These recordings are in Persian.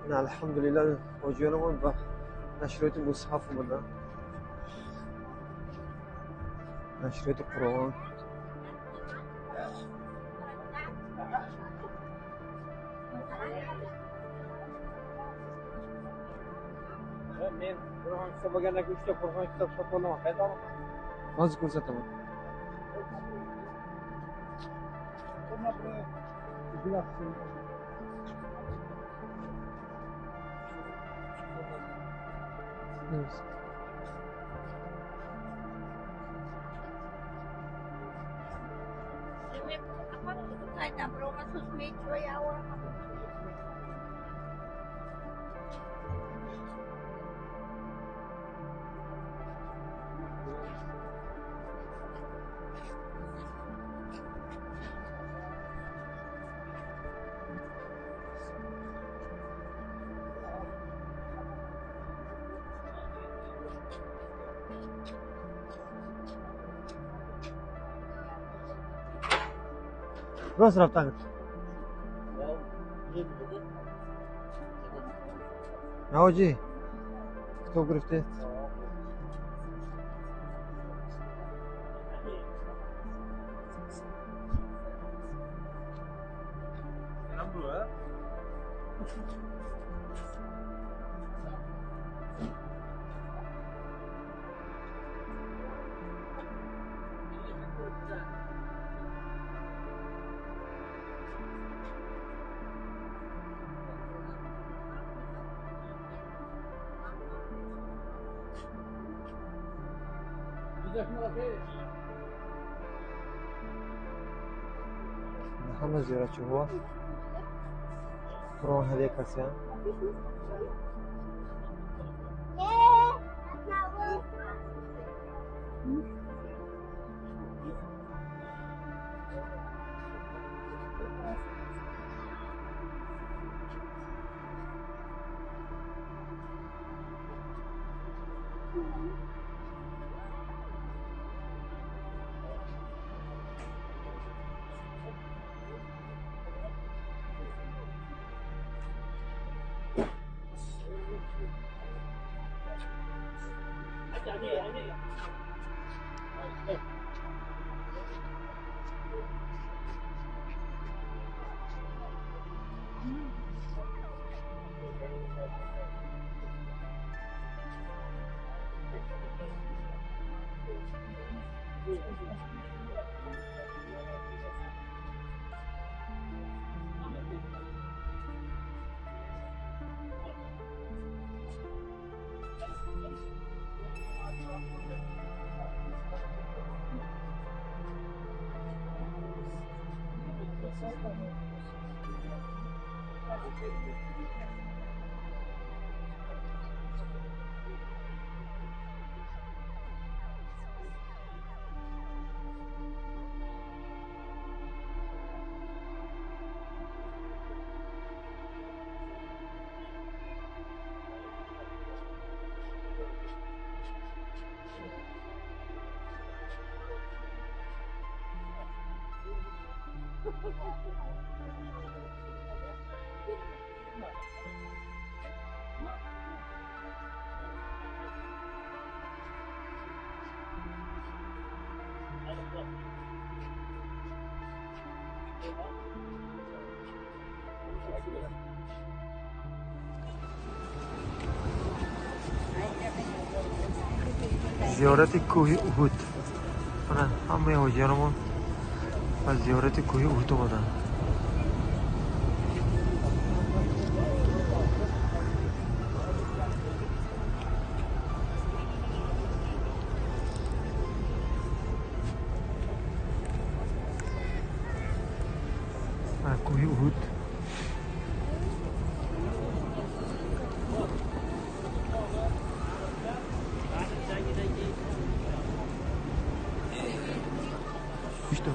نه الحمدلله حاجیانمون به نشریات مصحف اومدن، نشریات قرآن. Men Qur'on kitob bo'lgandan keyin 3 ta Qur'on kitob sotib olaman. Qayda olaman? Hozir ko'rsataman. راست رفتن نه حاجی کتاب گرفته همه زیارتچی هوا قرآن هدیه کسی هم زیارت کوه احد. من همه حاجیانمون از زیارت کوه احد اومدن. کوه احد İşte.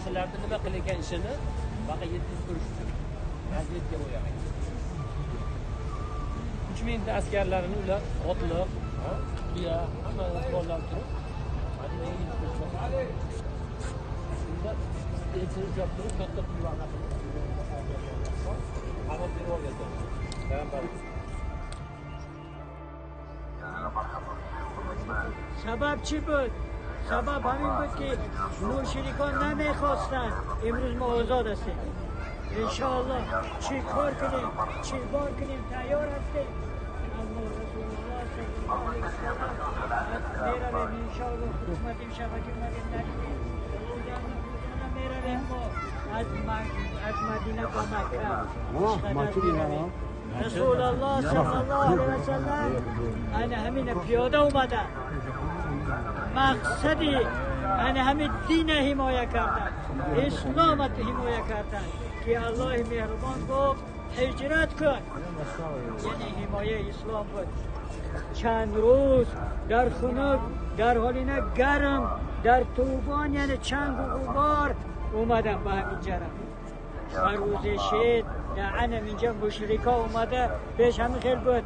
Sizlarni nima qilagan ishini baqa 700 kurush uchun. razvedka bo'lyapti. 3000 ta askarlarini ular otliq, biya, hamma qo'llab turib, Madinaga yetib kelishmoqda. Shunda elchini ushlab turib, katta pullarni xabar berib olgan. سبب چی بود؟ سبب همین بود که مشرکان نمیخواستن امروز ما آزاد هستیم. انشاءالله چی کار کنیم، چی بار کنیم تیار هستیم. اما رسول الله صلی الله علیه وسلم میرویم انشاءالله خدمتیم شبکه مریم نریم. روزانه میرویم ما از مدینه با مکه. رسول الله صلی الله علیه وسلم این همین پیاده اومده. مقصدی این همین دین حمایه کردن، اسلام حمایه کردن که الله مهربان گفت هجرت کن، یعنی حمایه اسلام بود. چند روز در خنک در حال نه گرم در طوفان یعنی چند غبار اومدن به همین جرم و روز شد لعنه اینجا مشرکا اومده پیش همین خیل بود،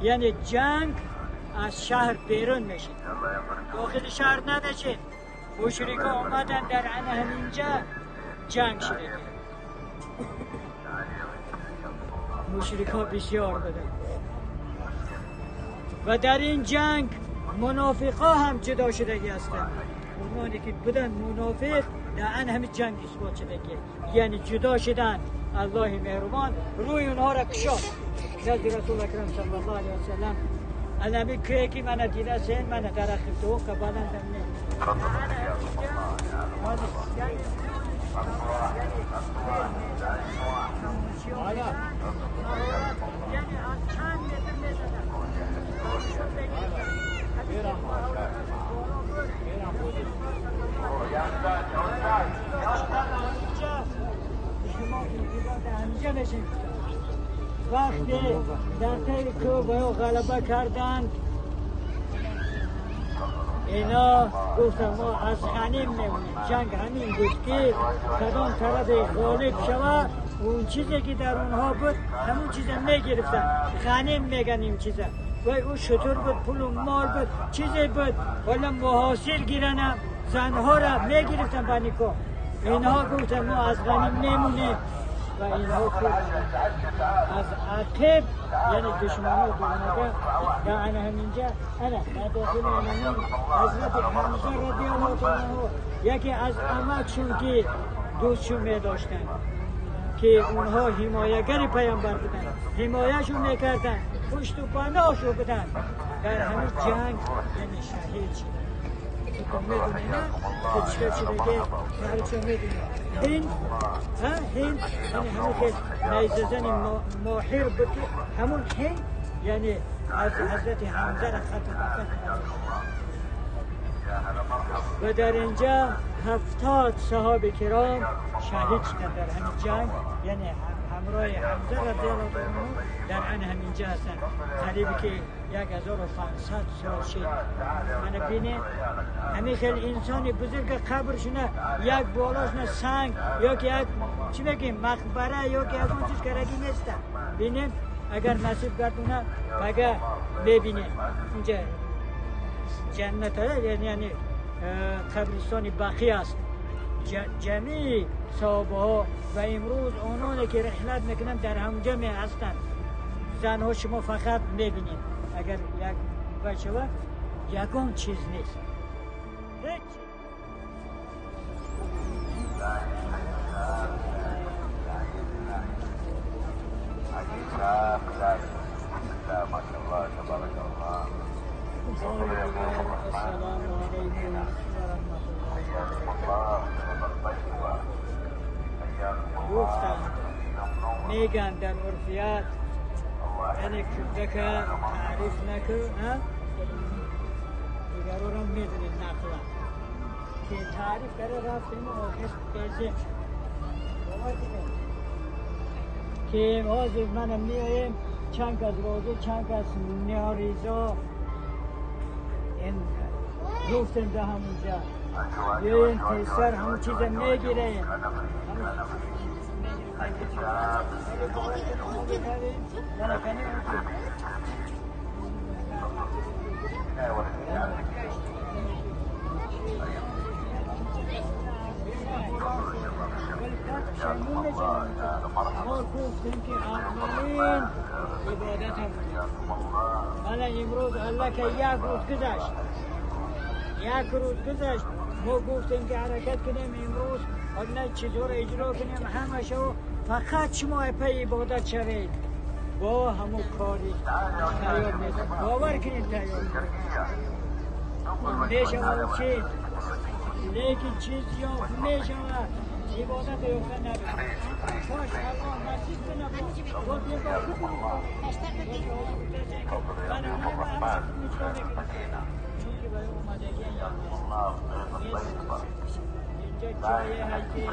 یعنی جنگ از شهر بیرون میشید، داخل شهر نمیشید. مشرکا اومدن در عنه همینجا جنگ شده. مشرکا بسیار بودن و در این جنگ منافقا هم جدا شدگی هستند. اونانی که بودن منافق در عنه همین جنگ اثبات شدگی، یعنی جدا شدن. الله مهربان روی اونها را کشاد. نزد رسول اکرم صلی الله علیه وسلم الهمی که که من دیده سین من درخت تو قبلا دمنه یعنی از چند متر میزدن. وقتی در طیر کوه غلبه کردند اینا گفتن ما از غنیم میمونیم. جنگ همین بود که کدام طرف غالب شود اون چیزی که در اونها بود همون چیزا میگرفتن. غنیم میگن این چیزا و اون شطور بود، پول و مال بود، چیزی بود. حالا محاصر گیرنم زنها را میگرفتن به نکاح. اینها گفتن ما از غنیم میمونیم و اینها از عقب یعنی دشمنان دومده در همینجا انا داخل همین حضرت حمزه رضی الله عنه یکی از عمکشون که دوستشون می داشتن که اونها حمایه‌گر پیامبر بودن، حمایهشون میکردن، پشت و پناهشون بودن. در همین جنگ یعنی شهید شدن. تو میدونی نه که چه شده که میدونی هند یعنی همون که نیزه ماهر بود همون هند یعنی از حضرت حمزه را خط و در اینجا 70 صحابه کرام شهید شدن در همین جنگ، یعنی همراه حمزه رضی الله عنه در آن همینجا هستن. قریب که 1500 سال شد. من بینید همین خیلی انسانی بزرگ قبرشونه یک بالاشونه سنگ یا که یک چی بگیم مقبره یا که از اون چیز کرگی نیستن. بینید اگر نصیب گردونه اگر ببینید اینجا جنت یعنی قبرستان بقی است. جمعی صحابه ها و امروز اونانی که رحلت میکنن در همونجا می هستن. زنها شما فقط میبینید اگر یک بچه و یکون چیز نیست هیچ. گفتن میگن در عرفیات یعنی که تعریف نکن دیگر رو میدونید نقلا که تعریف کرده رفتیم آخر بازیم که حاضر منم میاییم چند از روزه چند از نیاریزا این گفتن ده همونجا یه این تیسر همون چیز میگیره ما گفتیم که اولین عبادت هم حالا امروز الله که یک روز گذشت ما گفتیم که حرکت کنیم امروز حالا چطور اجرا کنیم همه شو فقط شما پی عبادت شوید با همون کاری تیار نیست باور کنید تیار میشود چیز لیکن چیز یا میشود عبادت یافتن نداره کاش الله نصیب کنه با دیگاه من همه میتونه چون که برای اومدگی اینجا جای هستی